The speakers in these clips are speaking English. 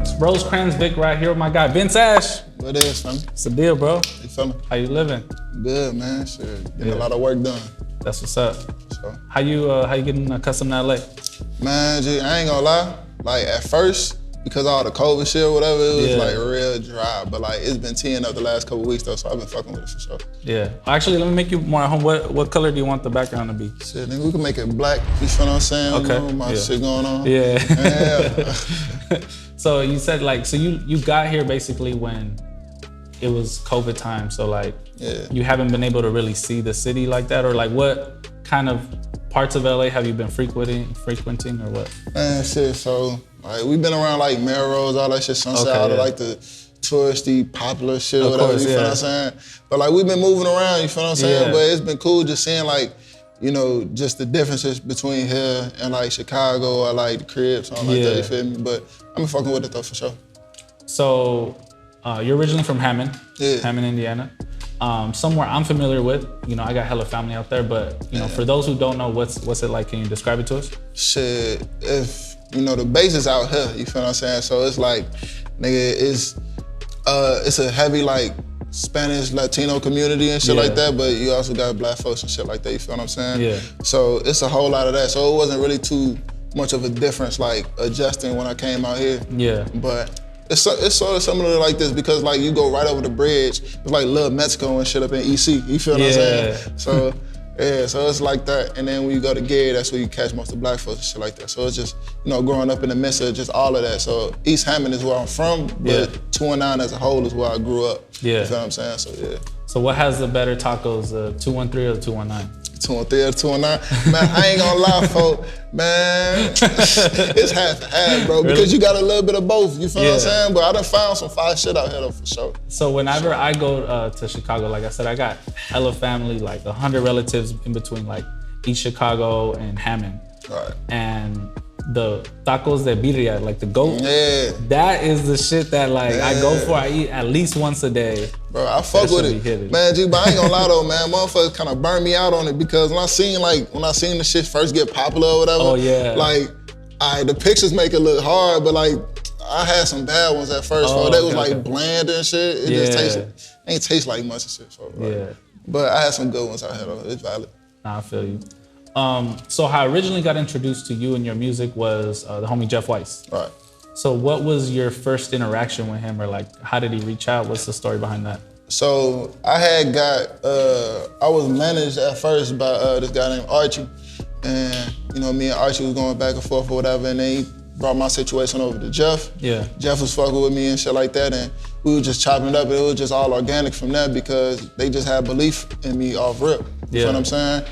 It's Rosecrans Vic right here with my guy Vince Ash. What it is, fam? It's the deal, bro. You feeling? How you living? Good, man. Shit, getting a lot of work done. That's what's up. So, how you getting accustomed to LA? man, I ain't gonna lie. Like at first, because of all the COVID shit or whatever, it was like real dry. But like it's been teeing up the last couple weeks though, so I've been fucking with it for sure. Yeah. Actually, let me make you more at home. What color do you want the background to be? Shit, nigga, we can make it black. You feel what I'm saying? Okay. You know, my shit going on. Yeah. So you said so you got here basically when it was COVID time. So like you haven't been able to really see the city like that, or like what kind of parts of LA have you been frequenting or what? Man, shit. So like we've been around like Melrose, all that shit, Sunset, all the like the touristy, popular shit, or whatever. You feel what I'm saying? But like we've been moving around. You feel what I'm saying? But it's been cool just seeing like, you know, just the differences between here and like Chicago or like the crib, something like that. You feel me? But I'm been fucking with it though for sure. So you're originally from Hammond, Hammond, Indiana. Somewhere I'm familiar with. You know, I got hella family out there, but you know, for those who don't know, what's it like? Can you describe it to us? Shit, if you know the base is out here, you feel what I'm saying? So it's like, nigga, it's a heavy like Spanish, Latino community and shit like that, but you also got black folks and shit like that, you feel what I'm saying? Yeah. So it's a whole lot of that. So it wasn't really too much of a difference like adjusting when I came out here. Yeah. But it's sort of similar like this because like you go right over the bridge, it's like Little Mexico and shit up in EC, you feel what I'm saying? So yeah, so it's like that. And then when you go to Gary, that's where you catch most of the black folks and shit like that. So it's just, you know, growing up in the midst of just all of that. So East Hammond is where I'm from, but 219 as a whole is where I grew up. Yeah. You feel what I'm saying? So yeah. So what has the better tacos, the 213 or the 219? 213 or 219? Man, I ain't gonna lie, folks. Man, it's half and half, bro, because you got a little bit of both, you feel what I'm saying? But I done found some fire shit out here though, for sure. So whenever I go to Chicago, like I said, I got hella family, like 100 relatives in between like East Chicago and Hammond. Right. And the tacos de birria, like the goat, that is the shit that like I go for. I eat at least once a day. Bro, I fuck with it. Man, G, but I ain't gonna lie though, man. Motherfuckers kind of burned me out on it because when I seen the shit first get popular or whatever, like, the pictures make it look hard, but like, I had some bad ones at first. They was like bland and shit. It just ain't taste like much and shit. So, like, but I had some good ones out here though. It's valid. Nah, I feel you. So how I originally got introduced to you and your music was the homie Jeff Weiss. Right. So what was your first interaction with him, or like how did he reach out? What's the story behind that? So I had I was managed at first by this guy named Archie. And you know, me and Archie was going back and forth or whatever, and then he brought my situation over to Jeff. Yeah. Jeff was fucking with me and shit like that, and we were just chopping it up, and it was just all organic from there because they just had belief in me off rip. You know what I'm saying?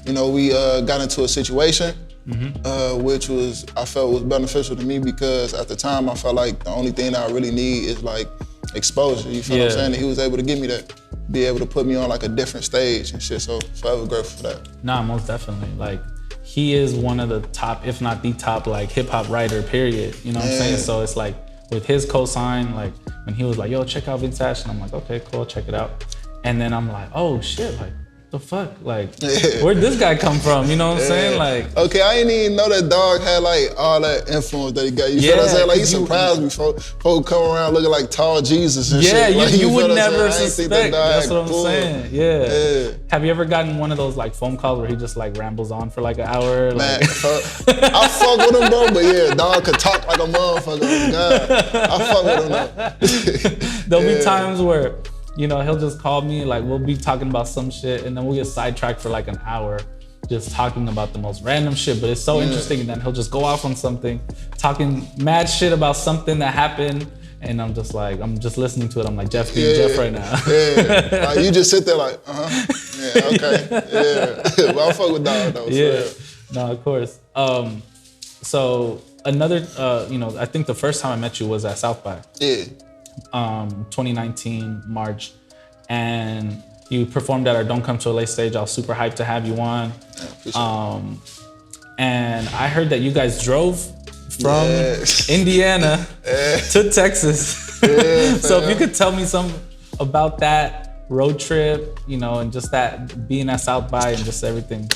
You know, we got into a situation, which I felt was beneficial to me because at the time I felt like the only thing that I really need is like exposure. You feel what I'm saying? And he was able to give me that, be able to put me on like a different stage and shit. So forever grateful for that. Nah, most definitely. Like, he is one of the top, if not the top, like hip hop writer, period. You know what I'm saying? So it's like with his cosign, like when he was like, yo, check out Vince Ash, and I'm like, okay, cool, check it out. And then I'm like, oh shit, like, the fuck? Like, where'd this guy come from? You know what I'm saying? Like, okay, I didn't even know that dog had like all that influence that he got. You feel what I'm saying? Like, he surprised me. Folk come around looking like tall Jesus and shit. Like, you would never suspect. That's what I'm saying. Yeah. Have you ever gotten one of those like phone calls where he just like rambles on for like an hour? Man, I fuck with him, bro. But yeah, dog could talk like a motherfucker. God, I fuck with him though. There'll be times where, you know, he'll just call me, like we'll be talking about some shit and then we'll get sidetracked for like an hour just talking about the most random shit, but it's so interesting, and then he'll just go off on something, talking mad shit about something that happened, and I'm just listening to it. I'm like, Jeff being Jeff right now. Like, you just sit there like, okay, Well, I fuck with dog though. No, of course. So another, you know, I think the first time I met you was at South by. 2019 March, and you performed at our Don't Come to LA stage. I was super hyped to have you on. And I heard that you guys drove from Indiana to Texas. So if you could tell me some about that, road trip, you know, and just that being at South by and just everything.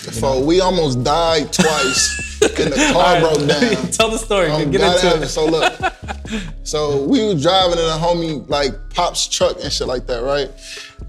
We almost died twice and the car broke down. Tell the story. Get into it. So look, so we was driving in a homie like Pop's truck and shit like that, right?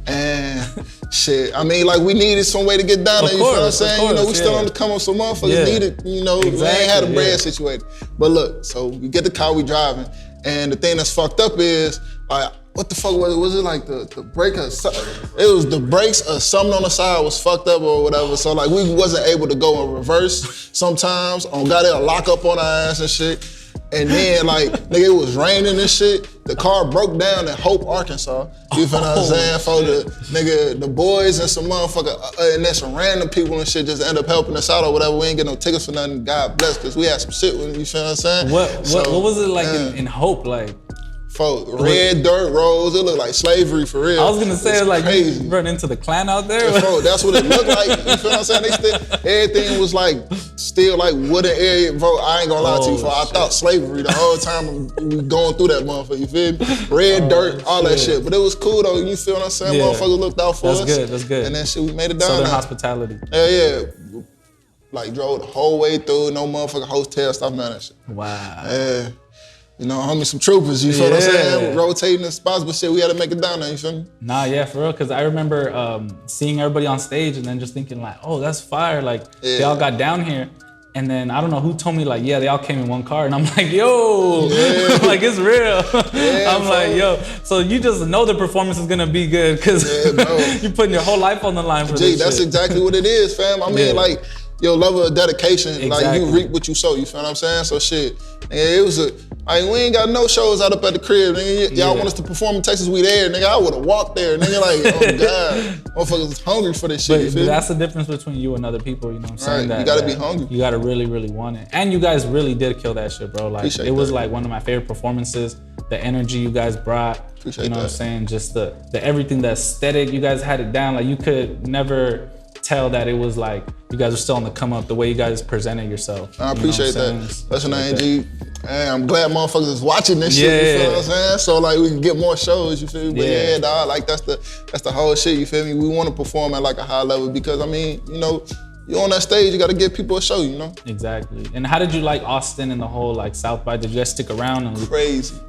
And shit, I mean, like we needed some way to get down there, you feel what I'm saying? You know, we still on the come on, some motherfuckers needed, you know, we ain't had a bread situated. But look, so we get the car, we driving, and the thing that's fucked up is, like, what the fuck was it? Was it like the brake or something? It was the brakes or something on the side was fucked up or whatever. So like we wasn't able to go in reverse sometimes. Got it a lock up on our ass and shit. And then like, nigga, it was raining and shit. The car broke down in Hope, Arkansas. You feel what I'm saying? For the boys and some motherfucker, and then some random people and shit just end up helping us out or whatever. We ain't get no tickets for nothing. God bless, cause we had some shit with it, you feel what I'm saying? What was it like in Hope? Like, red dirt roads, it looked like slavery for real. I was gonna say, like, crazy. You run into the Klan out there? That's what it looked like, you feel what I'm saying? Everything was like, still like wooden area, bro. I ain't gonna lie to you, I thought slavery the whole time we going through that motherfucker, you feel me? Red dirt, all that shit. But it was cool though, you feel what I'm saying? Motherfucker looked out for us. That's good. And then shit, we made it down Southern there. hospitality. Yeah. Like drove the whole way through, no motherfucking hotel, stuff, none of that shit. Wow. Yeah. You know, homie, some troopers, you feel what I'm saying? Rotating the spots, but shit, we had to make it down there, you feel me? Nah, yeah, for real, because I remember seeing everybody on stage and then just thinking like, oh, that's fire, like, they all got down here. And then I don't know who told me like, yeah, they all came in one car. And I'm like, yo, like, it's real. I'm like, yo. So you just know the performance is gonna be good because you're putting your whole life on the line for this that's shit. exactly what it is, fam. I mean, like, your level of dedication, like you reap what you sow, you feel what I'm saying? So shit, nigga, it was we ain't got no shows out up at the crib, nigga. Y'all want us to perform in Texas, we there, nigga. I would've walked there, nigga, like, oh God. Motherfuckers is hungry for this shit, but that's the difference between you and other people, you know what I'm saying? Right, you gotta be hungry. You gotta really, really want it. And you guys really did kill that shit, bro. Like, Appreciate it was that. like one of my favorite performances. The energy you guys brought, Appreciate you know that. what I'm saying? Just the everything, the aesthetic, you guys had it down. Like, you could never tell that it was like you guys are still on the come up, the way you guys presented yourself. I appreciate that. Listen, Angie, I'm glad motherfuckers is watching this shit, you feel what I'm saying? So like we can get more shows, you feel me? But dog, like that's the whole shit, you feel me? We want to perform at like a high level because I mean, you know, you're on that stage, you gotta give people a show, you know? Exactly. And how did you like Austin and the whole like South by? Did you guys stick around and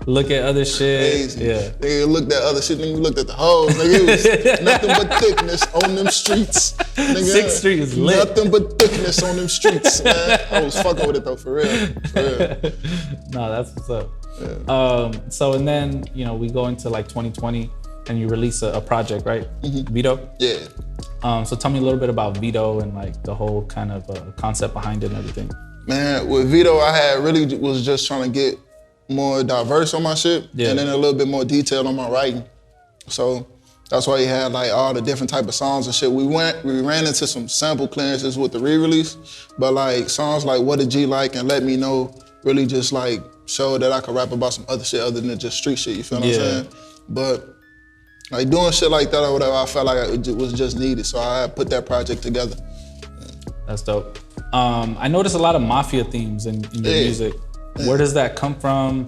look at other shit? Crazy. Yeah. They looked at other shit, nigga, we looked at the hoes, nigga. It was nothing but thickness on them streets. Nigga, 6th Street is lit. Nothing but thickness on them streets, man. I was fucking with it though, for real. No, that's what's up. Yeah. So and then, you know, we go into like 2020 and you release a project, right? Vito? Yeah. So tell me a little bit about Vito and like the whole kind of concept behind it and everything. Man, with Vito, I had really was just trying to get more diverse on my shit and then a little bit more detail on my writing. So that's why he had like all the different type of songs and shit. We ran into some sample clearances with the re-release, but like songs like What a G Like and Let Me Know really just like showed that I could rap about some other shit other than just street shit, you feel what I'm saying? But like doing shit like that or whatever, I felt like it was just needed. So I put that project together. That's dope. I noticed a lot of mafia themes in your music. Where does that come from?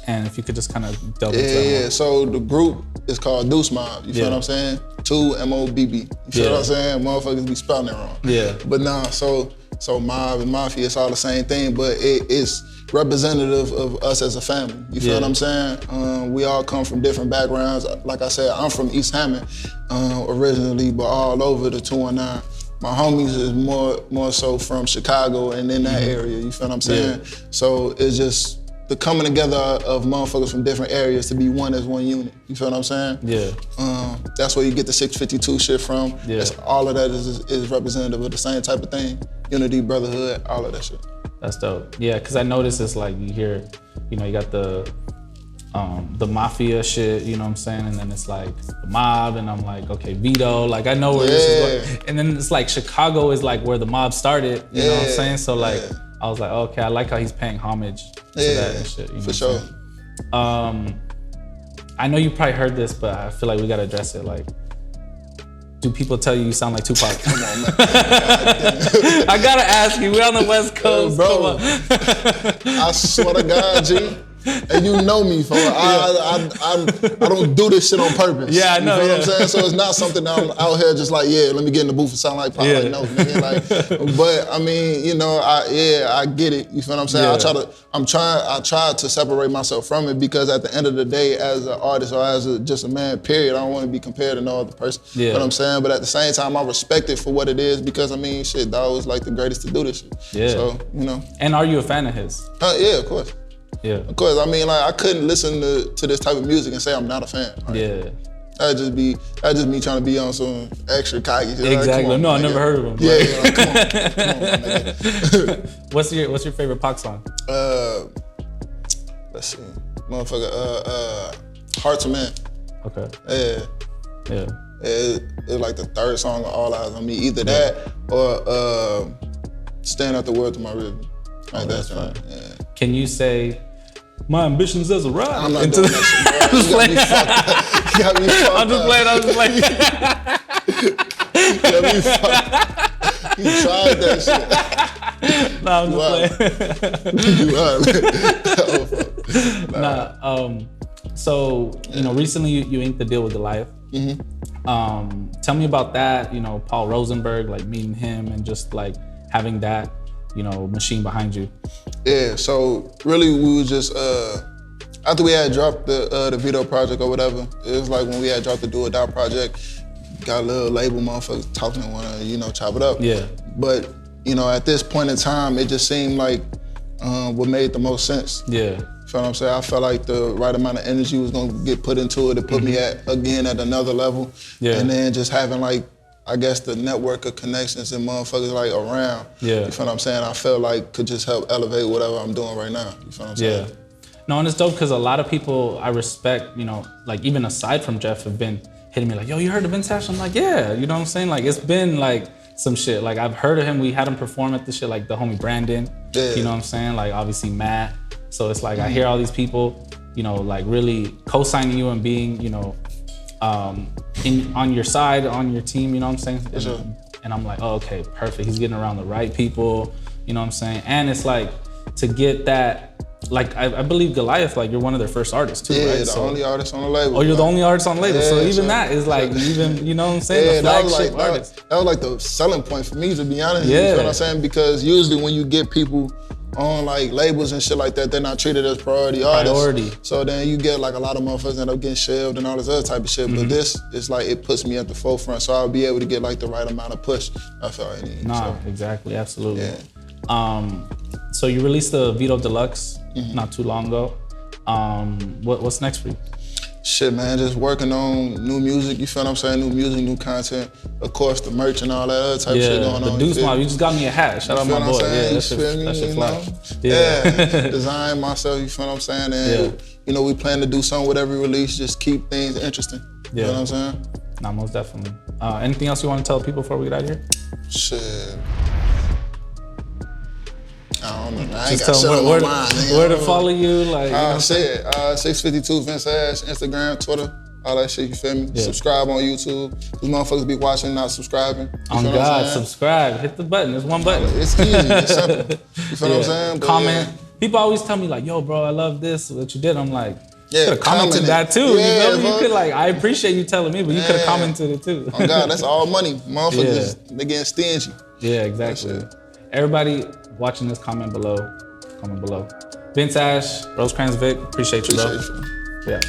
And if you could just kind of delve into that. Yeah, so the group is called Deuce Mob, you feel what I'm saying? 2 M-O-B-B, you feel what I'm saying? Motherfuckers be spelling it wrong. Yeah. But nah, so mob and mafia, it's all the same thing, but it's representative of us as a family, you feel what I'm saying? We all come from different backgrounds. Like I said, I'm from East Hammond originally, but all over the 219. My homies is more so from Chicago and in that area, you feel what I'm saying? So it's just the coming together of motherfuckers from different areas to be one as one unit, you feel what I'm saying? Yeah. That's where you get the 652 shit from. All of that is representative of the same type of thing. Unity, brotherhood, all of that shit. That's dope. Yeah, because I noticed it's like you hear, you know, you got the mafia shit, you know what I'm saying? And then it's like the mob, and I'm like, okay, Vito, like I know where this is going. And then it's like Chicago is like where the mob started, you know what I'm saying? So like, I was like, okay, I like how he's paying homage to that and shit. You know for sure. I know you probably heard this, but I feel like we gotta address it. Like, do people tell you sound like Tupac? Come on, man. I gotta ask you, we're on the West Coast. Bro, I swear to God, G, And you know me, for I don't do this shit on purpose. Yeah, I know. You know what I'm saying? So it's not something that I'm out here just like, yeah, let me get in the booth and sound like Paul. Like, no, nigga. Like, but I mean, you know, I get it. You feel what I'm saying? Yeah. I try to separate myself from it because at the end of the day, as an artist or as just a man, period, I don't want to be compared to no other person. Yeah. You know what I'm saying? But at the same time, I respect it for what it is because I mean, shit, dog was like the greatest to do this shit. Yeah. So, you know. And are you a fan of his? Yeah, of course. Yeah. Of course. I mean, like I couldn't listen to this type of music and say I'm not a fan. Like, Yeah. That'd just me trying to be on some extra cocky shit. Exactly. Like, no, I never heard of him. Yeah, like, come on, my nigga. What's your favorite Pac song? Let's see, motherfucker. Hearts of Man. Okay. Yeah. Yeah. It's like the third song of All Eyes on Me. Either that or Stand Out the World to My River. Like that's fine. Yeah. Can you say my ambitions as a rapper? I'm not doing that shit, bro. You got me fucked up. I'm just playing. You got me fucked up. You tried that shit. Nah, I'm just playing. Nah. So, you know, recently you inked the deal with Goliath. Mm-hmm. Tell me about that, you know, Paul Rosenberg, like meeting him and just like having that, you know, machine behind you. Yeah, so really we was just, after we had dropped the video project or whatever, it was like when we had dropped the Do or Die project, got a little label motherfuckers talking and wanna, you know, chop it up. Yeah. But, you know, at this point in time, it just seemed like what made the most sense. Yeah. You know what I'm saying? I felt like the right amount of energy was gonna get put into it to put me at another level. Yeah. And then just having like, I guess the network of connections and motherfuckers like around. Yeah. You feel what I'm saying? I felt like could just help elevate whatever I'm doing right now. You feel what I'm saying? Yeah. No, and it's dope because a lot of people I respect, you know, like even aside from Jeff have been hitting me like, yo, you heard of Vince Ash? I'm like, yeah, you know what I'm saying? Like it's been like some shit. Like I've heard of him, we had him perform at the shit, like the homie Brandon, yeah. You know what I'm saying? Like obviously Matt. So it's like I hear all these people, you know, like really co-signing you and being, you know, on your side, on your team, you know what I'm saying? And I'm like, oh, okay, perfect. He's getting around the right people, you know what I'm saying? And it's like to get that, like I believe Goliath, like you're one of their first artists too, right? Yeah, the only artist on the label. Oh, you're the only artist on the label. Yeah, so even that is like, even, you know what I'm saying? Yeah, the flagship artist. That was like the selling point for me, to be honest. Yeah. You know what I'm saying? Because usually when you get people on like labels and shit like that, they're not treated as priority artists. So then you get like a lot of motherfuckers end up getting shelved and all this other type of shit. But this is like, it puts me at the forefront, so I'll be able to get like the right amount of push I feel I need. Nah, exactly, absolutely. Yeah. So you released the Vito Deluxe not too long ago. What's next for you? Shit, man, just working on new music, you feel what I'm saying? New music, new content. Of course, the merch and all that other type of shit going on. The Deuce Mob, you just got me a hat. Shout out my boy. Yeah, that shit fly. Yeah, design myself, you feel what I'm saying? And, you know, we plan to do something with every release, just keep things interesting. You know what I'm saying? Nah, most definitely. Anything else you want to tell people before we get out of here? Shit. I don't know. I ain't Just got shit on my mind. Where to follow you? Like, 652 Vince Ash, Instagram, Twitter, all that shit, you feel me? Yeah. Subscribe on YouTube. These motherfuckers be watching, not subscribing. On God, subscribe. Hit the button. There's one button. It's easy, it's simple. You feel what I'm saying? But comment. People always tell me like, yo, bro, I love this, what you did. I'm like, yeah, could have commented that too. Yeah, you know, you could like, I appreciate you telling me, but you could have commented it too. Oh God, that's all money. Motherfuckers, they getting stingy. Yeah, exactly. Everybody watching this, comment below. Vince Ash, Rosecrans Vic, appreciate you, bro. Yeah.